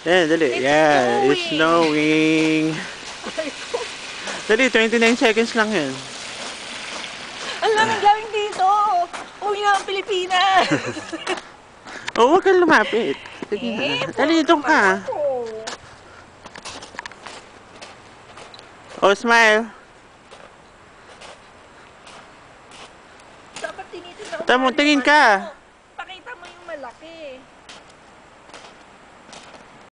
Yan, dali. Yeah, it's snowing. Dali, 29 seconds lang yan. Ang lamang gawin dito. Uwi na ang Pilipinas. Oh, huwag kang lumapit. Dali, doon ka. Oh, smile. Dapat tinitin ako. Tingin ka.